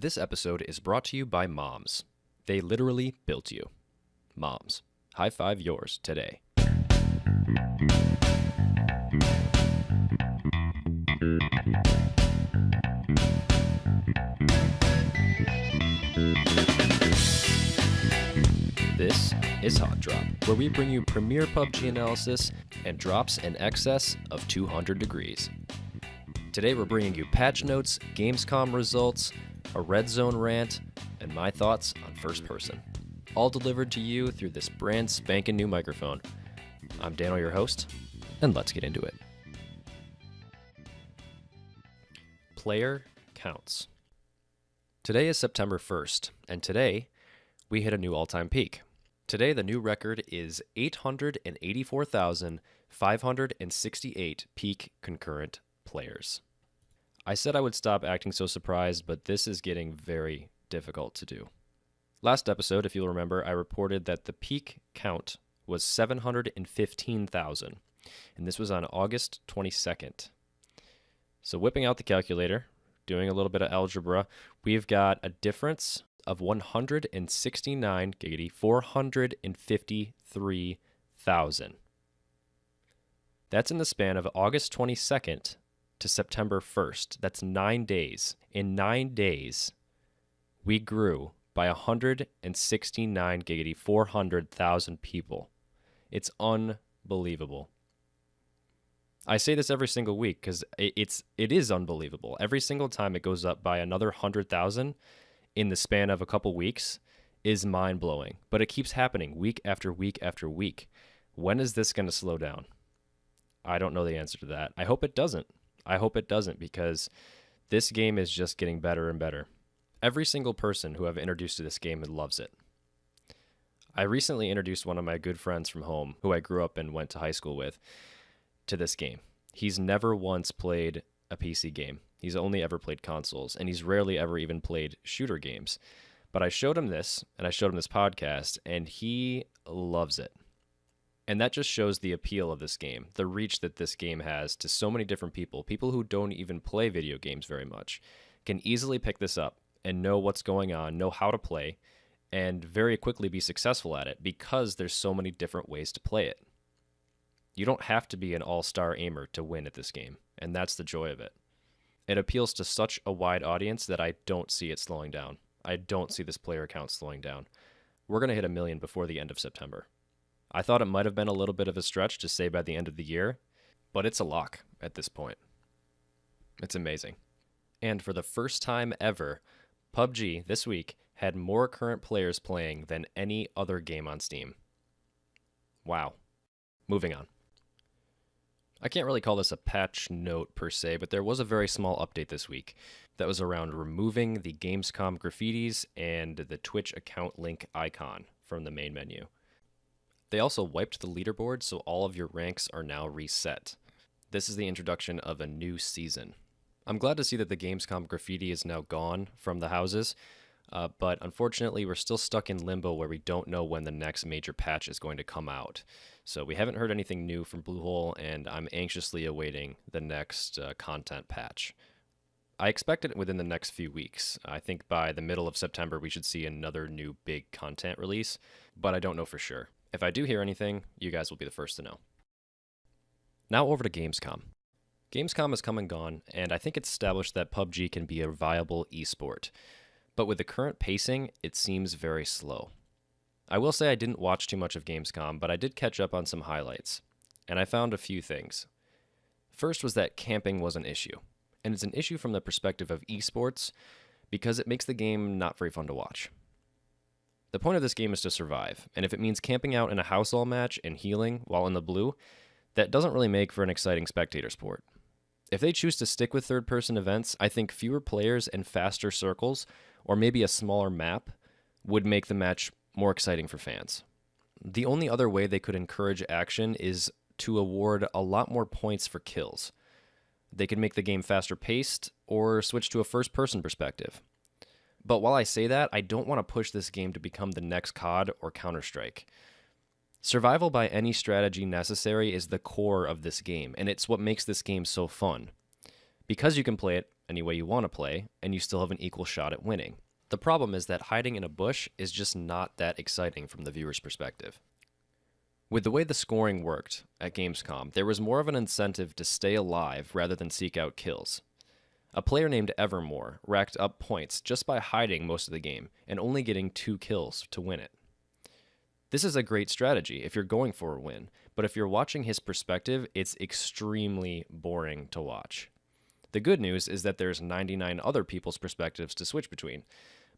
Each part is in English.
This episode is brought to you by moms. They literally built you. Moms, high five yours today. This is HOTDROP, where we bring you premier PUBG analysis and drops in excess of 200 degrees. Today we're bringing you patch notes, Gamescom results, a Redzone rant, and my thoughts on first person. All delivered to you through this brand spanking new microphone. I'm Daniel, your host, and let's get into it. Player counts. Today is September 1st, and today we hit a new all-time peak. Today the new record is 884,568 peak concurrent players. I said I would stop acting so surprised, but this is getting very difficult to do. Last episode, if you'll remember, I reported that the peak count was 715,000, and this was on August 22nd. So whipping out the calculator, doing a little bit of algebra, we've got a difference of 453,000. That's in the span of August 22nd to September 1st. That's 9 days. In 9 days, we grew by 400,000 people. It's unbelievable. I say this every single week because it is unbelievable. Every single time it goes up by another 100,000 in the span of a couple weeks is mind-blowing. But it keeps happening week after week after week. When is this going to slow down? I don't know the answer to that. I hope it doesn't. I hope it doesn't, because this game is just getting better and better. Every single person who I've introduced to this game loves it. I recently introduced one of my good friends from home, who I grew up and went to high school with, to this game. He's never once played a PC game. He's only ever played consoles, and he's rarely ever even played shooter games. But I showed him this, and I showed him this podcast, and he loves it. And that just shows the appeal of this game, the reach that this game has to so many different people. People who don't even play video games very much can easily pick this up and know what's going on, know how to play, and very quickly be successful at it because there's so many different ways to play it. You don't have to be an all-star aimer to win at this game, and that's the joy of it. It appeals to such a wide audience that I don't see it slowing down. I don't see this player count slowing down. We're going to hit 1 million before the end of September. I thought it might have been a little bit of a stretch to say by the end of the year, but it's a lock at this point. It's amazing. And for the first time ever, PUBG this week had more current players playing than any other game on Steam. Wow. Moving on. I can't really call this a patch note per se, but there was a very small update this week that was around removing the Gamescom graffitis and the Twitch account link icon from the main menu. They also wiped the leaderboard, so all of your ranks are now reset. This is the introduction of a new season. I'm glad to see that the Gamescom graffiti is now gone from the houses, but unfortunately we're still stuck in limbo where we don't know when the next major patch is going to come out. So we haven't heard anything new from Bluehole, and I'm anxiously awaiting the next content patch. I expect it within the next few weeks. I think by the middle of September we should see another new big content release, but I don't know for sure. If I do hear anything, you guys will be the first to know. Now over to Gamescom. Gamescom has come and gone, and I think it's established that PUBG can be a viable esport. But with the current pacing, it seems very slow. I will say I didn't watch too much of Gamescom, but I did catch up on some highlights, and I found a few things. First was that camping was an issue, and it's an issue from the perspective of esports because it makes the game not very fun to watch. The point of this game is to survive, and if it means camping out in a house all match and healing while in the blue, that doesn't really make for an exciting spectator sport. If they choose to stick with third-person events, I think fewer players and faster circles, or maybe a smaller map, would make the match more exciting for fans. The only other way they could encourage action is to award a lot more points for kills. They could make the game faster paced, or switch to a first-person perspective. But while I say that, I don't want to push this game to become the next COD or Counter-Strike. Survival by any strategy necessary is the core of this game, and it's what makes this game so fun. Because you can play it any way you want to play, and you still have an equal shot at winning. The problem is that hiding in a bush is just not that exciting from the viewer's perspective. With the way the scoring worked at Gamescom, there was more of an incentive to stay alive rather than seek out kills. A player named Evermore racked up points just by hiding most of the game and only getting 2 kills to win it. This is a great strategy if you're going for a win, but if you're watching his perspective, it's extremely boring to watch. The good news is that there's 99 other people's perspectives to switch between,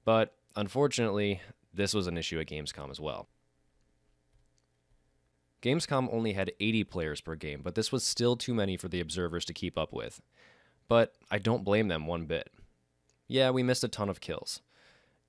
but unfortunately, this was an issue at Gamescom as well. Gamescom only had 80 players per game, but this was still too many for the observers to keep up with. But I don't blame them one bit. Yeah, we missed a ton of kills.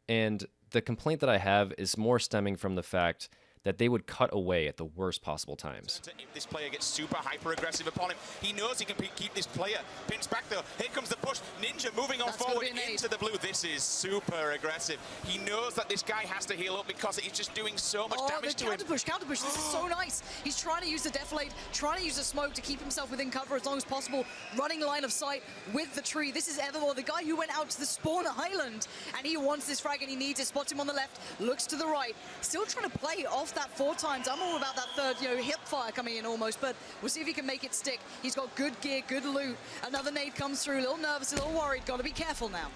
And the complaint that I have is more stemming from the fact that they would cut away at the worst possible times. If this player gets super hyper-aggressive upon him, he knows he can keep this player. Pins back though, here comes the push. Ninja moving on forward into the blue. This is super aggressive. He knows that this guy has to heal up because he's just doing so much damage to him. Counter push, this is so nice. He's trying to use the deflate, trying to use the smoke to keep himself within cover as long as possible, running line of sight with the tree. This is Evermore, the guy who went out to the spawn island, and he wants this frag and he needs it. Spots him on the left, looks to the right, still trying to play off that 4 times. I'm all about that third, hip fire coming in almost, but we'll see if he can make it stick. He's got good gear, good loot. Another nade comes through, a little nervous, a little worried. Got to be careful now.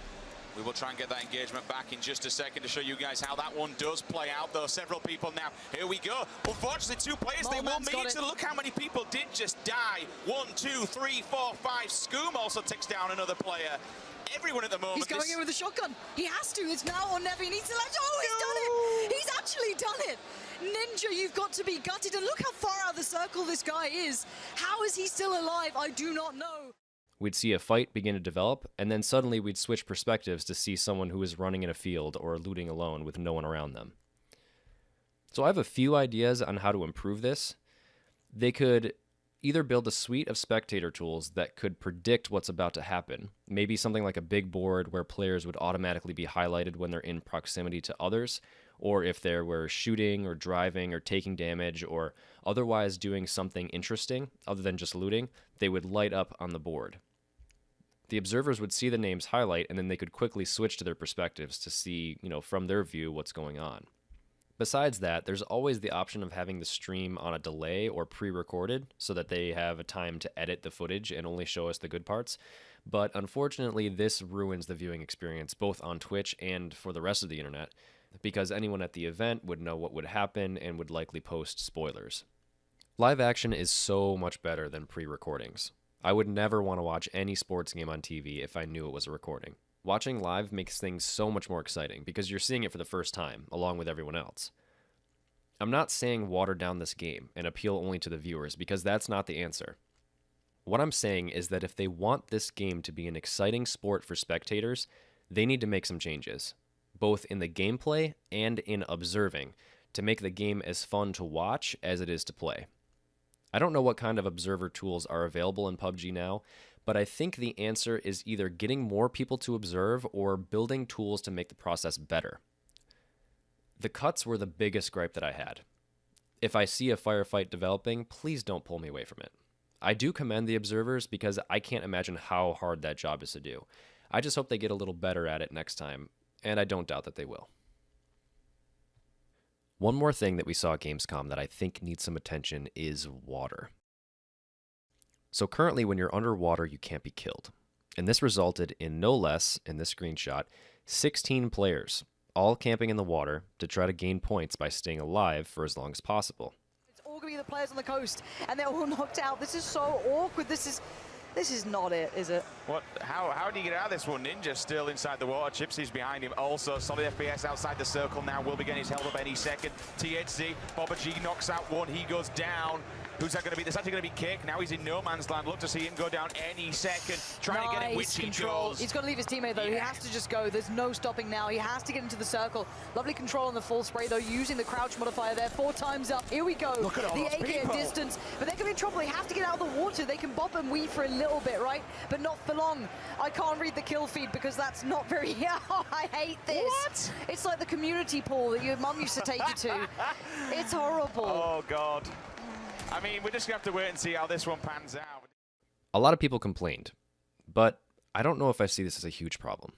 We will try and get that engagement back in just a second to show you guys how that one does play out, though. Several people now. Here we go. Unfortunately, 2 players, they will meet. So look how many people did just die. 1, 2, 3, 4, 5. Scoom also takes down another player. Everyone at the moment. He's going in with a shotgun. He has to. It's now or never. He needs to let. Oh, he's done it. He's actually done it. Ninja, you've got to be gutted. And look how far out of the circle this guy is. How is he still alive? I do not know. We'd see a fight begin to develop, and then suddenly we'd switch perspectives to see someone who is running in a field or looting alone with no one around them. So I have a few ideas on how to improve this. They could either build a suite of spectator tools that could predict what's about to happen, maybe something like a big board where players would automatically be highlighted when they're in proximity to others, or if they were shooting or driving or taking damage or otherwise doing something interesting other than just looting, they would light up on the board. The observers would see the names highlight, and then they could quickly switch to their perspectives to see, from their view what's going on. Besides that, there's always the option of having the stream on a delay or pre-recorded so that they have a time to edit the footage and only show us the good parts. But unfortunately, this ruins the viewing experience both on Twitch and for the rest of the internet, because anyone at the event would know what would happen and would likely post spoilers. Live action is so much better than pre-recordings. I would never want to watch any sports game on TV if I knew it was a recording. Watching live makes things so much more exciting because you're seeing it for the first time, along with everyone else. I'm not saying water down this game and appeal only to the viewers, because that's not the answer. What I'm saying is that if they want this game to be an exciting sport for spectators, they need to make some changes, both in the gameplay and in observing, to make the game as fun to watch as it is to play. I don't know what kind of observer tools are available in PUBG now, but I think the answer is either getting more people to observe or building tools to make the process better. The cuts were the biggest gripe that I had. If I see a firefight developing, please don't pull me away from it. I do commend the observers because I can't imagine how hard that job is to do. I just hope they get a little better at it next time, and I don't doubt that they will. One more thing that we saw at Gamescom that I think needs some attention is water. So currently when you're underwater, you can't be killed. And this resulted in no less, in this screenshot, 16 players, all camping in the water to try to gain points by staying alive for as long as possible. It's all going to be the players on the coast, and they're all knocked out. This is so awkward. This is not it, is it? What? How do you get out of this one? Ninja still inside the water. Chipsy's behind him. Also, solid FPS outside the circle now. Will be getting his held up any second. THZ, Bobba G knocks out one. He goes down. Who's that going to be? That's actually going to be Kick. Now he's in no man's land. Look to see him go down any second. Trying to get him, which he goes. He's got to leave his teammate, though. Yeah. He has to just go. There's no stopping now. He has to get into the circle. Lovely control on the full spray, though, using the crouch modifier there. 4 times up. Here we go. Look at all the those AK people. at distance. But they're going to be in trouble. They have to get out of the water. They can bop and weave for a little bit, right? But not for long. I can't read the kill feed because that's not very... I hate this. What? It's like the community pool that your mum used to take you to. It's horrible. Oh, God. I mean, we're just going to have to wait and see how this one pans out. A lot of people complained, but I don't know if I see this as a huge problem.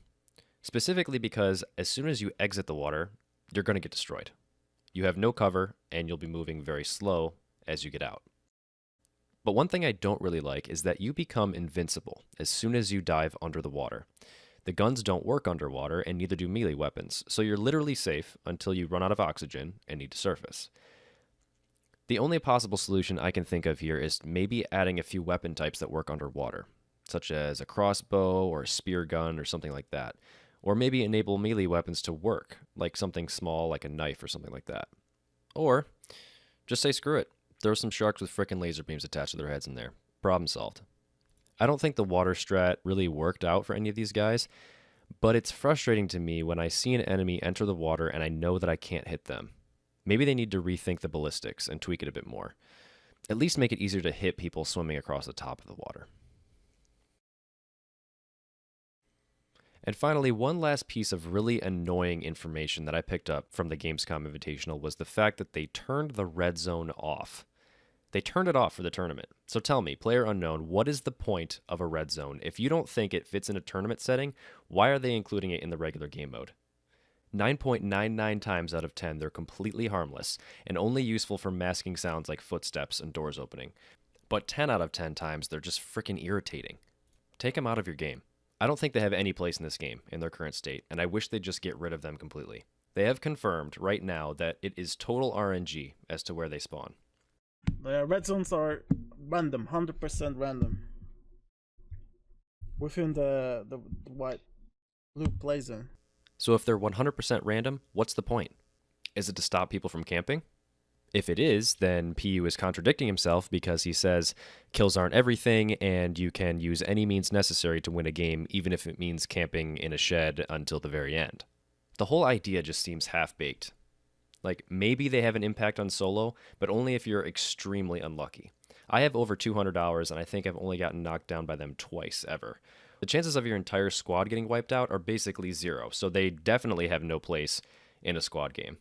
Specifically because as soon as you exit the water, you're going to get destroyed. You have no cover, and you'll be moving very slow as you get out. But one thing I don't really like is that you become invincible as soon as you dive under the water. The guns don't work underwater, and neither do melee weapons, so you're literally safe until you run out of oxygen and need to surface. The only possible solution I can think of here is maybe adding a few weapon types that work underwater, such as a crossbow or a spear gun or something like that. Or maybe enable melee weapons to work, like something small like a knife or something like that. Or just say screw it. Throw some sharks with frickin' laser beams attached to their heads in there. Problem solved. I don't think the water strat really worked out for any of these guys, but it's frustrating to me when I see an enemy enter the water and I know that I can't hit them. Maybe they need to rethink the ballistics and tweak it a bit more. At least make it easier to hit people swimming across the top of the water. And finally, one last piece of really annoying information that I picked up from the Gamescom Invitational was the fact that they turned the Redzone off. They turned it off for the tournament. So tell me, player unknown, what is the point of a Redzone? If you don't think it fits in a tournament setting, why are they including it in the regular game mode? 9.99 times out of 10, they're completely harmless and only useful for masking sounds like footsteps and doors opening. But 10 out of 10 times, they're just freaking irritating. Take them out of your game. I don't think they have any place in this game in their current state, and I wish they'd just get rid of them completely. They have confirmed right now that it is total RNG as to where they spawn. The red zones are random, 100% random. Within the white blue play zone. So if they're 100% random, what's the point? Is it to stop people from camping? If it is, then PU is contradicting himself because he says kills aren't everything and you can use any means necessary to win a game, even if it means camping in a shed until the very end. The whole idea just seems half-baked. Like, maybe they have an impact on solo, but only if you're extremely unlucky. I have over 200 hours, and I think I've only gotten knocked down by them twice ever. The chances of your entire squad getting wiped out are basically zero, so they definitely have no place in a squad game.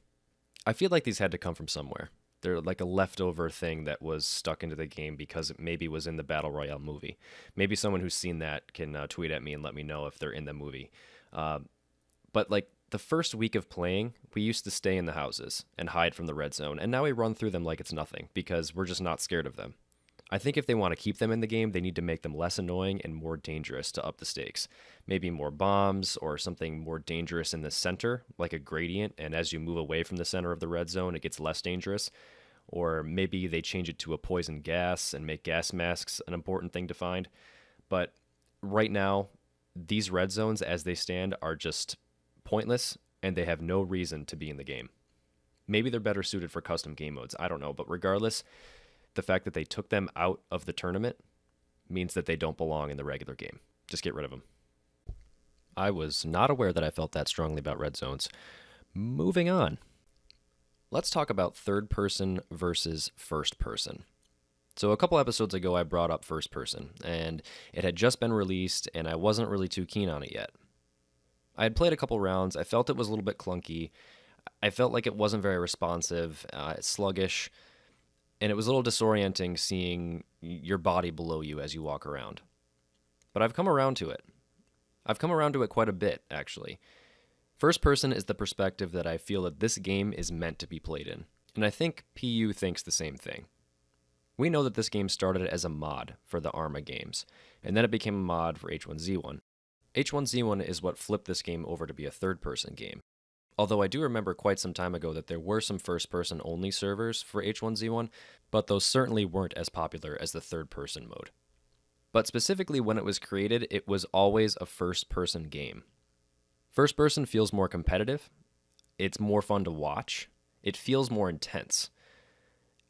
I feel like these had to come from somewhere. They're like a leftover thing that was stuck into the game because it maybe was in the Battle Royale movie. Maybe someone who's seen that can tweet at me and let me know if they're in the movie. But like the first week of playing, we used to stay in the houses and hide from the red zone, and now we run through them like it's nothing because we're just not scared of them. I think if they want to keep them in the game, they need to make them less annoying and more dangerous to up the stakes. Maybe more bombs or something more dangerous in the center, like a gradient, and as you move away from the center of the red zone, it gets less dangerous. Or maybe they change it to a poison gas and make gas masks an important thing to find. But right now, these red zones as they stand are just pointless, and they have no reason to be in the game. Maybe they're better suited for custom game modes, I don't know, but regardless, the fact that they took them out of the tournament means that they don't belong in the regular game. Just get rid of them. I was not aware that I felt that strongly about red zones. Moving on. Let's talk about third person versus first person. So a couple episodes ago, I brought up first person, and it had just been released, and I wasn't really too keen on it yet. I had played a couple rounds. I felt it was a little bit clunky. I felt like it wasn't very responsive, sluggish, and it was a little disorienting seeing your body below you as you walk around. But I've come around to it. I've come around to it quite a bit, actually. First person is the perspective that I feel that this game is meant to be played in, and I think PU thinks the same thing. We know that this game started as a mod for the Arma games, and then it became a mod for H1Z1. H1Z1 is what flipped this game over to be a third-person game. Although I do remember quite some time ago that there were some first-person only servers for H1Z1, but those certainly weren't as popular as the third-person mode. But specifically when it was created, it was always a first-person game. First-person feels more competitive, it's more fun to watch, it feels more intense.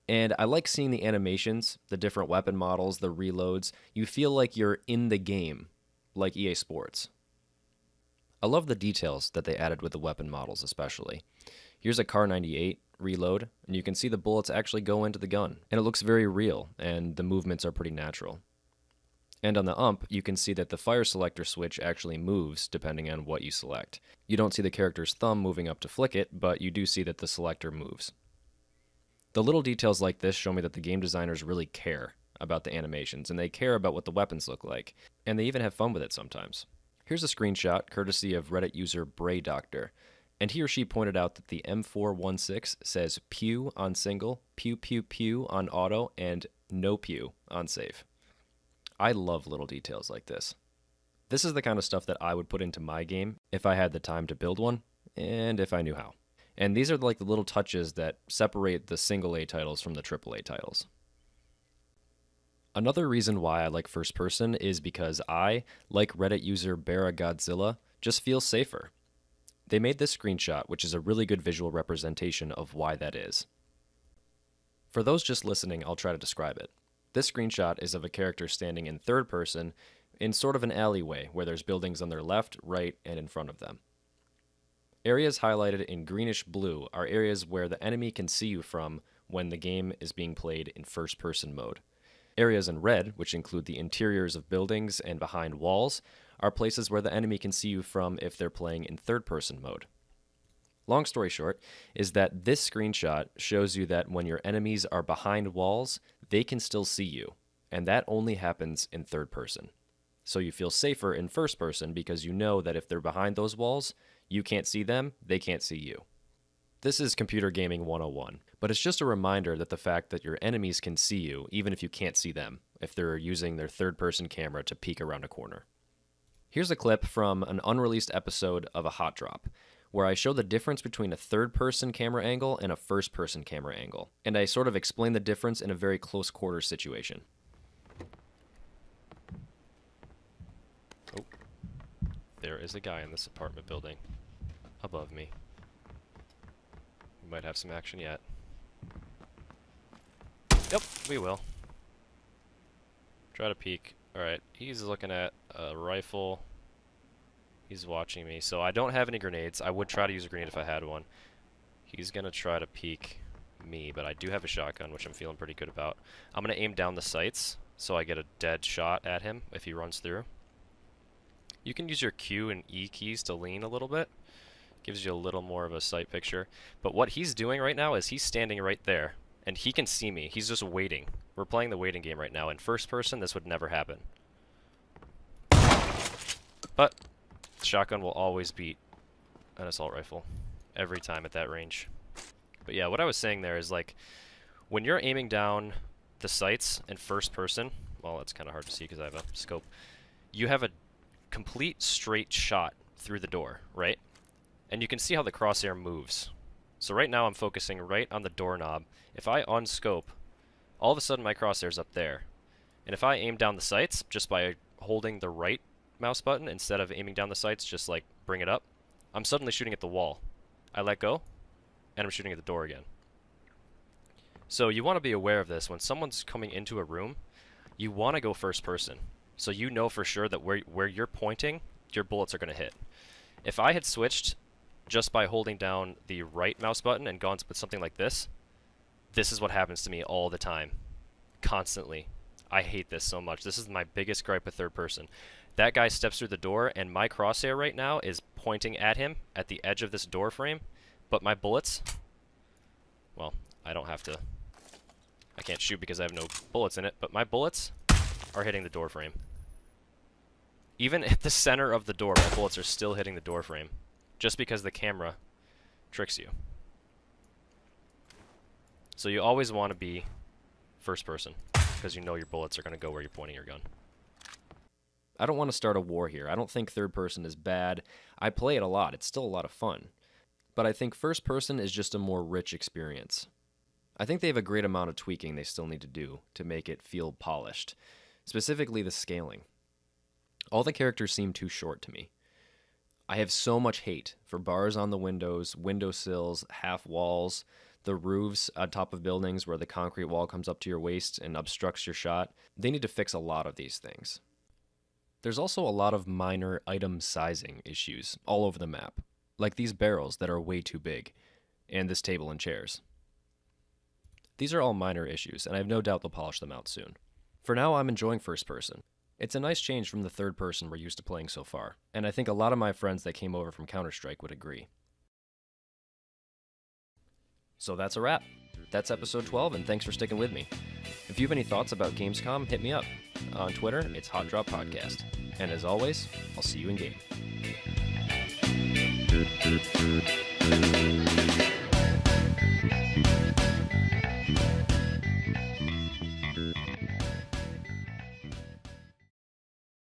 And I like seeing the animations, the different weapon models, the reloads. You feel like you're in the game, like EA Sports. I love the details that they added with the weapon models especially. Here's a Kar 98 reload, and you can see the bullets actually go into the gun, and it looks very real, and the movements are pretty natural. And on the ump, you can see that the fire selector switch actually moves depending on what you select. You don't see the character's thumb moving up to flick it, but you do see that the selector moves. The little details like this show me that the game designers really care about the animations, and they care about what the weapons look like, and they even have fun with it sometimes. Here's a screenshot courtesy of Reddit user Bray Doctor, and he or she pointed out that the M416 says pew on single, pew pew pew on auto, and no pew on safe. I love little details like this. This is the kind of stuff that I would put into my game if I had the time to build one, and if I knew how. And these are like the little touches that separate the single A titles from the AAA titles. Another reason why I like first person is because I, like Reddit user Bara Godzilla, just feel safer. They made this screenshot, which is a really good visual representation of why that is. For those just listening, I'll try to describe it. This screenshot is of a character standing in third person in sort of an alleyway where there's buildings on their left, right, and in front of them. Areas highlighted in greenish blue are areas where the enemy can see you from when the game is being played in first person mode. Areas in red, which include the interiors of buildings and behind walls, are places where the enemy can see you from if they're playing in third-person mode. Long story short is that this screenshot shows you that when your enemies are behind walls, they can still see you, and that only happens in third person. So you feel safer in first person because you know that if they're behind those walls, you can't see them, they can't see you. This is Computer Gaming 101, but it's just a reminder that the fact that your enemies can see you, even if you can't see them, if they're using their third-person camera to peek around a corner. Here's a clip from an unreleased episode of a HOTDROP, where I show the difference between a third-person camera angle and a first-person camera angle, and I sort of explain the difference in a very close-quarters situation. Oh, there is a guy in this apartment building above me. We might have some action yet. Yep, we will. Try to peek. Alright, he's looking at a rifle. He's watching me. So I don't have any grenades. I would try to use a grenade if I had one. He's going to try to peek me, but I do have a shotgun, which I'm feeling pretty good about. I'm going to aim down the sights so I get a dead shot at him if he runs through. You can use your Q and E keys to lean a little bit. Gives you a little more of a sight picture. But what he's doing right now is he's standing right there, and he can see me. He's just waiting. We're playing the waiting game right now. In first person, this would never happen. But shotgun will always beat an assault rifle every time at that range. But yeah, what I was saying there is, like, when you're aiming down the sights in first person, well, it's kind of hard to see because I have a scope, you have a complete straight shot through the door, right? And you can see how the crosshair moves. So right now I'm focusing right on the doorknob. If I unscope, all of a sudden my crosshair's up there. And if I aim down the sights just by holding the right mouse button instead of aiming down the sights, just like bring it up, I'm suddenly shooting at the wall. I let go, and I'm shooting at the door again. So you want to be aware of this. When someone's coming into a room, you want to go first person. So you know for sure that where you're pointing, your bullets are going to hit. If I had switched just by holding down the right mouse button and gone with something like this, this is what happens to me all the time. Constantly. I hate this so much. This is my biggest gripe with third person. That guy steps through the door, and my crosshair right now is pointing at him at the edge of this door frame, but my bullets, well, I can't shoot because I have no bullets in it, but my bullets are hitting the door frame. Even at the center of the door, my bullets are still hitting the door frame, just because the camera tricks you. So you always want to be first person, because you know your bullets are going to go where you're pointing your gun. I don't want to start a war here. I don't think third person is bad. I play it a lot. It's still a lot of fun. But I think first person is just a more rich experience. I think they have a great amount of tweaking they still need to do to make it feel polished. Specifically the scaling. All the characters seem too short to me. I have so much hate for bars on the windows, windowsills, half walls, the roofs on top of buildings where the concrete wall comes up to your waist and obstructs your shot. They need to fix a lot of these things. There's also a lot of minor item sizing issues all over the map, like these barrels that are way too big, and this table and chairs. These are all minor issues, and I have no doubt they'll polish them out soon. For now, I'm enjoying first person. It's a nice change from the third person we're used to playing so far, and I think a lot of my friends that came over from Counter-Strike would agree. So that's a wrap. That's episode 12, and thanks for sticking with me. If you have any thoughts about Gamescom, hit me up. On Twitter, it's HOTDROP Podcast. And as always, I'll see you in game.